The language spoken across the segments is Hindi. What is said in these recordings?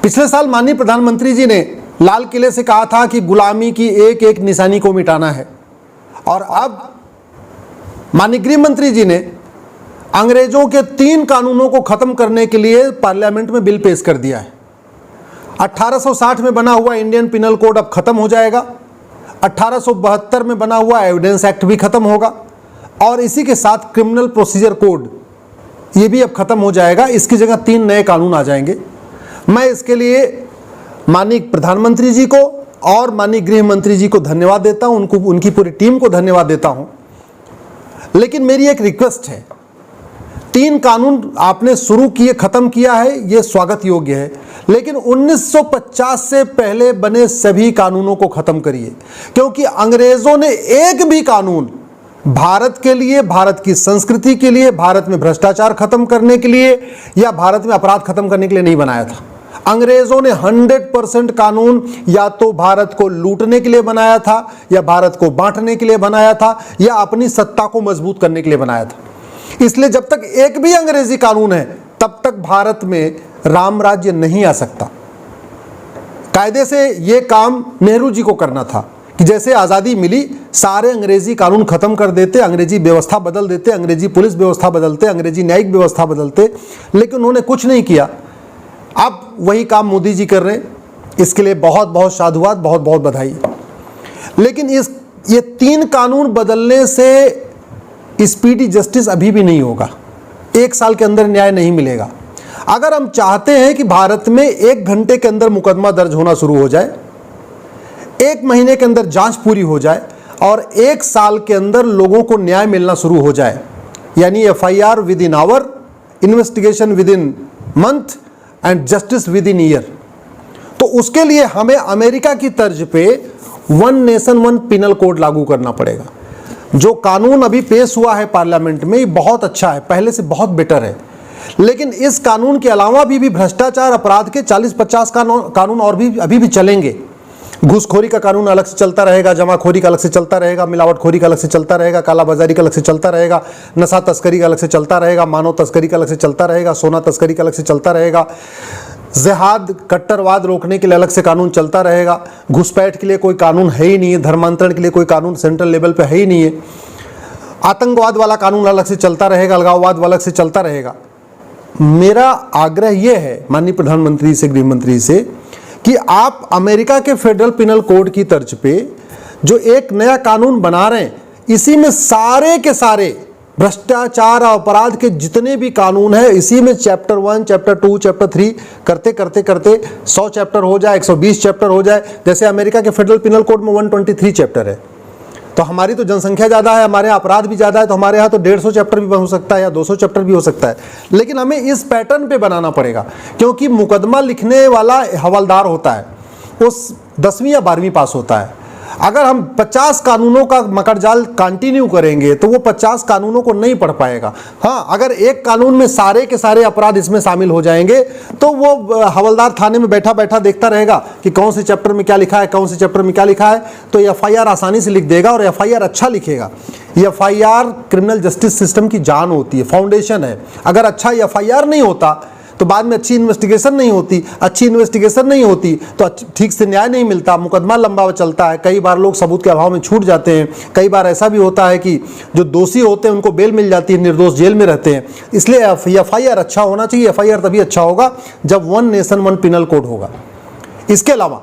पिछले साल माननीय प्रधानमंत्री जी ने लाल किले से कहा था कि गुलामी की एक एक निशानी को मिटाना है, और अब माननीय गृह मंत्री जी ने अंग्रेजों के 3 कानूनों को खत्म करने के लिए पार्लियामेंट में बिल पेश कर दिया है। 1860 में बना हुआ इंडियन पिनल कोड अब खत्म हो जाएगा, 1872 में बना हुआ एविडेंस एक्ट भी खत्म होगा, और इसी के साथ क्रिमिनल प्रोसीजर कोड ये भी अब खत्म हो जाएगा। इसकी जगह 3 नए कानून आ जाएंगे। मैं इसके लिए माननीय प्रधानमंत्री जी को और माननीय गृह मंत्री जी को धन्यवाद देता हूं, उनकी पूरी टीम को धन्यवाद देता हूं। लेकिन मेरी एक रिक्वेस्ट है, 3 कानून आपने शुरू किए, खत्म किया है, ये स्वागत योग्य है, लेकिन 1950 से पहले बने सभी कानूनों को खत्म करिए, क्योंकि अंग्रेजों ने एक भी कानून भारत के लिए, भारत की संस्कृति के लिए, भारत में भ्रष्टाचार खत्म करने के लिए या भारत में अपराध खत्म करने के लिए नहीं बनाया था। अंग्रेजों ने 100% कानून या तो भारत को लूटने के लिए बनाया था, या भारत को बांटने के लिए बनाया था, या अपनी सत्ता को मजबूत करने के लिए बनाया था। इसलिए जब तक एक भी अंग्रेजी कानून है तब तक भारत में राम राज्य नहीं आ सकता। कायदे से यह काम नेहरू जी को करना था कि जैसे आज़ादी मिली सारे अंग्रेजी कानून खत्म कर देते, अंग्रेजी व्यवस्था बदल देते, अंग्रेजी पुलिस व्यवस्था बदलते, अंग्रेजी न्यायिक व्यवस्था बदलते, लेकिन उन्होंने कुछ नहीं किया। अब वही काम मोदी जी कर रहे हैं, इसके लिए बहुत बहुत साधुवाद, बहुत बहुत बधाई। लेकिन ये 3 कानून बदलने से स्पीडी जस्टिस अभी भी नहीं होगा, 1 साल के अंदर न्याय नहीं मिलेगा। अगर हम चाहते हैं कि भारत में 1 घंटे के अंदर मुकदमा दर्ज होना शुरू हो जाए, 1 महीने के अंदर जांच पूरी हो जाए और 1 साल के अंदर लोगों को न्याय मिलना शुरू हो जाए, यानी FIR within hour, investigation within month and justice within year, तो उसके लिए हमें अमेरिका की तर्ज पे 1 नेशन 1 पिनल कोड लागू करना पड़ेगा। जो कानून अभी पेश हुआ है पार्लियामेंट में, ये बहुत अच्छा है, पहले से बहुत बेटर है, लेकिन इस कानून के अलावा भी भ्रष्टाचार अपराध के 40-50 कानून और भी अभी भी चलेंगे। घूसखोरी का कानून अलग से चलता रहेगा, जमाखोरी का अलग से चलता रहेगा, मिलावटखोरी का अलग से चलता रहेगा, कालाबाजारी का अलग से चलता रहेगा, नशा तस्करी का अलग से चलता रहेगा, मानव तस्करी का अलग से चलता रहेगा, सोना तस्करी का अलग से चलता रहेगा, जिहाद कट्टरवाद रोकने के लिए अलग से कानून चलता रहेगा, घुसपैठ के लिए कोई कानून है ही नहीं है, धर्मांतरण के लिए कोई कानून सेंट्रल लेवल पे है ही नहीं है, आतंकवाद वाला कानून अलग से चलता रहेगा, अलगाववाद वाला अलग से चलता रहेगा। मेरा आग्रह यह है माननीय प्रधानमंत्री से, गृह मंत्री से, कि आप अमेरिका के फेडरल पिनल कोड की तर्ज पे जो एक नया कानून बना रहे हैं, इसी में सारे के सारे भ्रष्टाचार और अपराध के जितने भी कानून हैं, इसी में चैप्टर 1, चैप्टर 2, चैप्टर 3 करते करते करते 100 चैप्टर हो जाए, 120 चैप्टर हो जाए। जैसे अमेरिका के फेडरल पिनल कोड में 123 चैप्टर है, तो हमारी तो जनसंख्या ज़्यादा है, हमारे यहाँ अपराध भी ज़्यादा है, तो हमारे यहाँ तो 150 चैप्टर भी हो सकता है या 200 चैप्टर भी हो सकता है। लेकिन हमें इस पैटर्न पे बनाना पड़ेगा, क्योंकि मुकदमा लिखने वाला हवलदार होता है, वो 10वीं या 12वीं पास होता है। अगर हम 50 कानूनों का मकड़जाल कंटिन्यू करेंगे तो वो 50 कानूनों को नहीं पढ़ पाएगा। हाँ, अगर एक कानून में सारे के सारे अपराध इसमें शामिल हो जाएंगे तो वो हवलदार थाने में बैठा बैठा देखता रहेगा कि कौन से चैप्टर में क्या लिखा है, कौन से चैप्टर में क्या लिखा है, तो FIR आसानी से लिख देगा और FIR अच्छा लिखेगा। FIR क्रिमिनल जस्टिस सिस्टम की जान होती है, फाउंडेशन है। अगर अच्छा FIR नहीं होता तो बाद में अच्छी इन्वेस्टिगेशन नहीं होती, अच्छी इन्वेस्टिगेशन नहीं होती तो ठीक से न्याय नहीं मिलता, मुकदमा लंबा चलता है, कई बार लोग सबूत के अभाव में छूट जाते हैं, कई बार ऐसा भी होता है कि जो दोषी होते हैं उनको बेल मिल जाती है, निर्दोष जेल में रहते हैं। इसलिए FIR अच्छा होना चाहिए। FIR तभी अच्छा होगा जब 1 नेशन 1 पिनल कोड होगा। इसके अलावा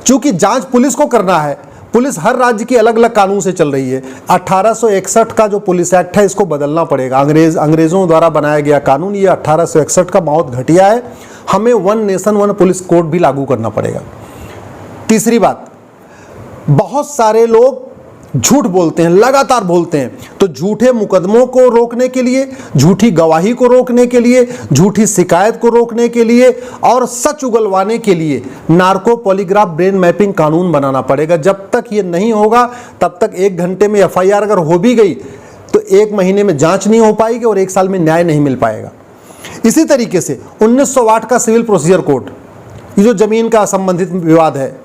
चूंकि जांच पुलिस को करना है, पुलिस हर राज्य की अलग अलग कानून से चल रही है। 1861 का जो पुलिस एक्ट है इसको बदलना पड़ेगा। अंग्रेजों द्वारा बनाया गया कानून ये 1861 का बहुत घटिया है, हमें 1 नेशन 1 पुलिस कोड भी लागू करना पड़ेगा। तीसरी बात, बहुत सारे लोग झूठ बोलते हैं, लगातार बोलते हैं, तो झूठे मुकदमों को रोकने के लिए, झूठी गवाही को रोकने के लिए, झूठी शिकायत को रोकने के लिए और सच उगलवाने के लिए नार्को पॉलीग्राफ ब्रेन मैपिंग कानून बनाना पड़ेगा। जब तक ये नहीं होगा तब तक 1 घंटे में FIR अगर हो भी गई तो 1 महीने में जांच नहीं हो पाएगी और 1 साल में न्याय नहीं मिल पाएगा। इसी तरीके से 1908 का सिविल प्रोसीजर कोड, ये जो जमीन का संबंधित विवाद है,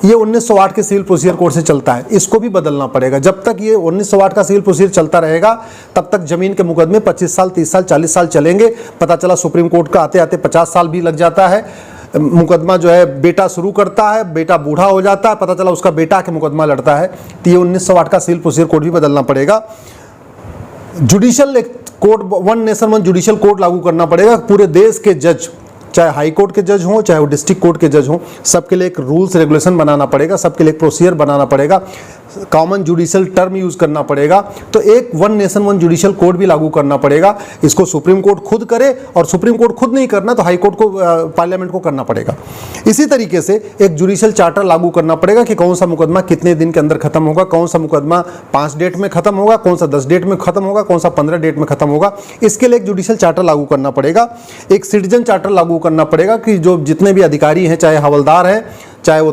ये 1908 के सिविल प्रोसीजर कोड से चलता है, इसको भी बदलना पड़ेगा। जब तक ये 1908 का सिविल प्रोसीजर चलता रहेगा तब तक जमीन के मुकदमे 25 साल, 30 साल, 40 साल चलेंगे। पता चला सुप्रीम कोर्ट का आते आते 50 साल भी लग जाता है। मुकदमा जो है बेटा शुरू करता है, बेटा बूढ़ा हो जाता है, पता चला उसका बेटा के मुकदमा लड़ता है, तो ये 1908 का सिविल प्रोसीजर कोड भी बदलना पड़ेगा। Judicial code, one nation one judicial code लागू करना पड़ेगा। पूरे देश के जज, चाहे हाई कोर्ट के जज हों चाहे वो डिस्ट्रिक्ट कोर्ट के जज हों, सबके लिए एक रूल्स रेगुलेशन बनाना पड़ेगा, सबके लिए एक प्रोसीजर बनाना पड़ेगा, कॉमन जुडिशल टर्म यूज करना पड़ेगा। तो एक one nation one judicial code भी लागू करना पड़ेगा। इसको सुप्रीम कोर्ट खुद करे, और सुप्रीम कोर्ट खुद नहीं करना तो हाई कोर्ट को, पार्लियामेंट को करना पड़ेगा। इसी तरीके से एक जुडिशल चार्टर लागू करना पड़ेगा कि कौन सा मुकदमा कितने दिन के अंदर खत्म होगा, कौन सा मुकदमा 5 डेट में खत्म होगा, कौन सा 10 डेट में खत्म होगा, कौन सा 15 डेट में खत्म होगा। इसके लिए एक जुडिशल चार्टर लागू करना पड़ेगा। एक सिटीजन चार्टर लागू करना पड़ेगा कि जो जितने भी अधिकारी हैं, चाहे हवलदार हैं, चाहे वो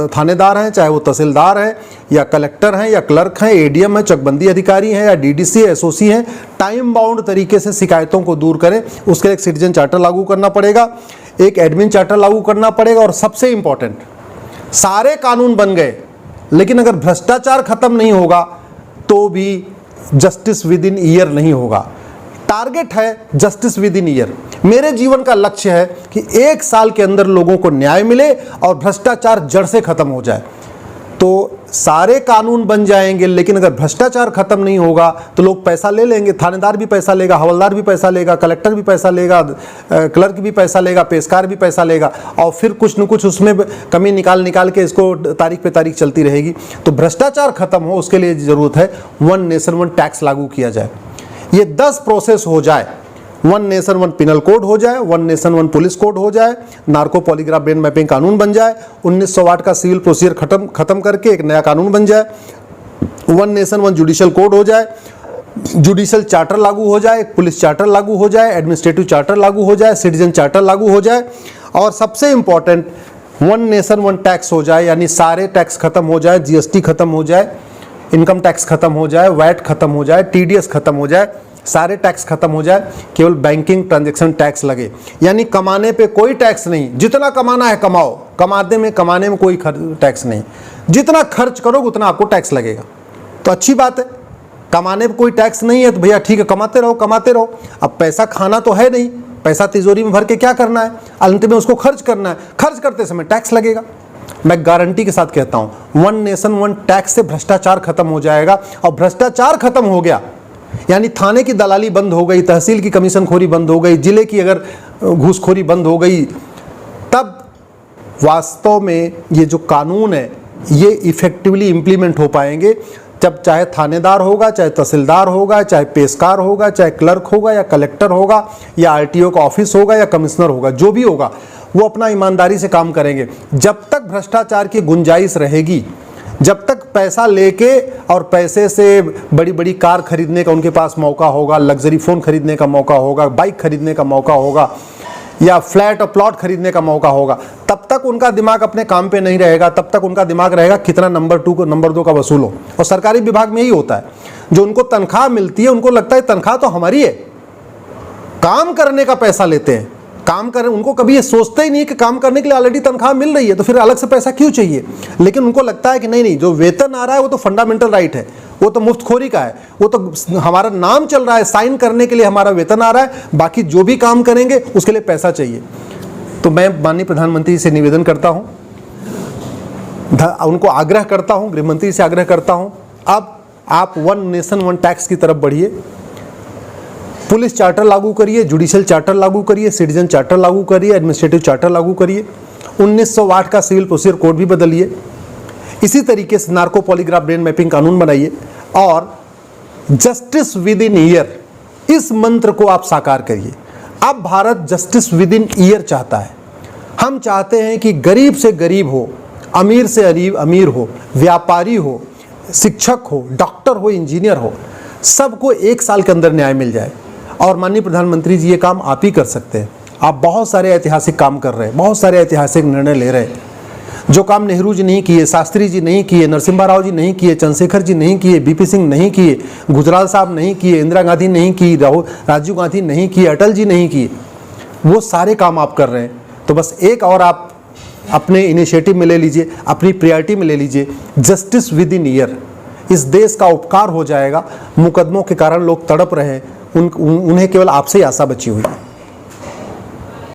थानेदार हैं, चाहे वो तहसीलदार हैं या कलेक्टर हैं या क्लर्क हैं, एडीएम है, चकबंदी अधिकारी हैं या डीडीसी एसओसी हैं, टाइम बाउंड तरीके से शिकायतों को दूर करें, उसके लिए एक सिटीजन चार्टर लागू करना पड़ेगा। एक एडमिन चार्टर लागू करना पड़ेगा। और सबसे इंपॉर्टेंट, सारे कानून बन गए लेकिन अगर भ्रष्टाचार खत्म नहीं होगा तो भी जस्टिस विद इन ईयर नहीं होगा। टारगेट है जस्टिस विद इन ईयर। मेरे जीवन का लक्ष्य है कि 1 साल के अंदर लोगों को न्याय मिले और भ्रष्टाचार जड़ से खत्म हो जाए। तो सारे कानून बन जाएंगे लेकिन अगर भ्रष्टाचार खत्म नहीं होगा तो लोग पैसा ले लेंगे, थानेदार भी पैसा लेगा, हवलदार भी पैसा लेगा, कलेक्टर भी पैसा लेगा, क्लर्क भी पैसा लेगा, पेशकार भी पैसा लेगा, और फिर कुछ न कुछ उसमें कमी निकाल के इसको तारीख पे तारीख चलती रहेगी। तो भ्रष्टाचार खत्म हो उसके लिए ज़रूरत है वन नेशन वन टैक्स लागू किया जाए। ये 10 प्रोसेस हो जाए, one nation one penal code हो जाए, one nation one police code हो जाए, नार्को पॉलीग्राफ ब्रेन मैपिंग कानून बन जाए, 1908 का सिविल प्रोसीजर खत्म करके एक नया कानून बन जाए, one nation one judicial code हो जाए, जुडिशल चार्टर लागू हो जाए, पुलिस चार्टर लागू हो जाए, एडमिनिस्ट्रेटिव चार्टर लागू हो जाए, सिटीजन चार्टर लागू हो जाए, और सबसे important one nation one tax हो जाए, यानी सारे टैक्स खत्म हो जाए, जीएसटी खत्म हो जाए, इनकम टैक्स खत्म हो जाए, वैट खत्म हो जाए, टीडीएस खत्म हो जाए, सारे टैक्स खत्म हो जाए, केवल बैंकिंग ट्रांजैक्शन टैक्स लगे। यानी कमाने पे कोई टैक्स नहीं, जितना कमाना है कमाओ, कमाने में कोई टैक्स नहीं, जितना खर्च करोगे उतना आपको टैक्स लगेगा। तो अच्छी बात है, कमाने पे कोई टैक्स नहीं है तो भैया ठीक है, कमाते रहो। अब पैसा खाना तो है नहीं, पैसा तिजोरी में भर के क्या करना है, अंत में उसको खर्च करना है, खर्च करते समय टैक्स लगेगा। मैं गारंटी के साथ कहता हूं वन नेशन वन टैक्स से भ्रष्टाचार खत्म हो जाएगा। और भ्रष्टाचार खत्म हो गया यानी थाने की दलाली बंद हो गई, तहसील की कमीशनखोरी बंद हो गई, जिले की अगर घूसखोरी बंद हो गई, तब वास्तव में ये जो कानून है ये इफेक्टिवली इम्प्लीमेंट हो पाएंगे। जब चाहे थानेदार होगा, चाहे तहसीलदार होगा, चाहे पेशकार होगा, चाहे क्लर्क होगा या कलेक्टर होगा या आरटीओ का ऑफिस होगा या कमिश्नर होगा, जो भी होगा वो अपना ईमानदारी से काम करेंगे। जब तक भ्रष्टाचार की गुंजाइश रहेगी, जब तक पैसा लेके और पैसे से बड़ी बड़ी कार खरीदने का उनके पास मौका होगा, लग्जरी फ़ोन खरीदने का मौका होगा, बाइक खरीदने का मौका होगा या फ्लैट और प्लॉट खरीदने का मौका होगा, तब तक उनका दिमाग अपने काम पे नहीं रहेगा। तब तक उनका दिमाग रहेगा कितना नंबर 2 को नंबर 2 का वसूलो। और सरकारी विभाग में यही होता है, जो उनको तनख्वाह मिलती है उनको लगता है तनख्वाह तो हमारी है, काम करने का पैसा लेते हैं, काम करें। उनको कभी ये सोचते ही नहीं कि काम करने के लिए ऑलरेडी तनख्वाह मिल रही है तो फिर अलग से पैसा क्यों चाहिए। लेकिन उनको लगता है कि नहीं, जो वेतन आ रहा है वो तो फंडामेंटल राइट है, वो तो मुफ्तखोरी का है, वो तो हमारा नाम चल रहा है, साइन करने के लिए हमारा वेतन आ रहा है, बाकी जो भी काम करेंगे उसके लिए पैसा चाहिए। तो मैं माननीय प्रधानमंत्री से निवेदन करता हूँ, उनको आग्रह करता हूँ, गृह मंत्री से आग्रह करता हूँ, अब आप वन नेशन वन टैक्स की तरफ बढ़िए, पुलिस चार्टर लागू करिए, जुडिशल चार्टर लागू करिए, सिटीजन चार्टर लागू करिए, एडमिनिस्ट्रेटिव चार्टर लागू करिए, 1908 का सिविल प्रोसीजर कोड भी बदलिए, इसी तरीके से नार्को पॉलीग्राफ ब्रेन मैपिंग कानून बनाइए और जस्टिस विद इन ईयर, इस मंत्र को आप साकार करिए। अब Bharat justice within year चाहता है। हम चाहते हैं कि गरीब से गरीब हो, अमीर से अमीर हो, व्यापारी हो, शिक्षक हो, डॉक्टर हो, इंजीनियर हो, सबको 1 साल के अंदर न्याय मिल जाए। और माननीय प्रधानमंत्री जी ये काम आप ही कर सकते हैं। आप बहुत सारे ऐतिहासिक काम कर रहे हैं, बहुत सारे ऐतिहासिक निर्णय ले रहे हैं। जो काम नेहरू जी नहीं किए, शास्त्री जी नहीं किए, नरसिम्हा राव जी नहीं किए, चंद्रशेखर जी नहीं किए, बीपी सिंह नहीं किए, गुजराल साहब नहीं किए, इंदिरा गांधी नहीं की, राजीव गांधी नहीं किए, अटल जी नहीं किए, वो सारे काम आप कर रहे हैं। तो बस एक और आप अपने इनिशिएटिव में ले लीजिए, अपनी प्रायोरिटी में ले लीजिए, जस्टिस विद इन ईयर। इस देश का उपकार हो जाएगा। मुकदमों के कारण लोग तड़प रहे हैं, उन्हें केवल आपसे ही आशा बची हुई है।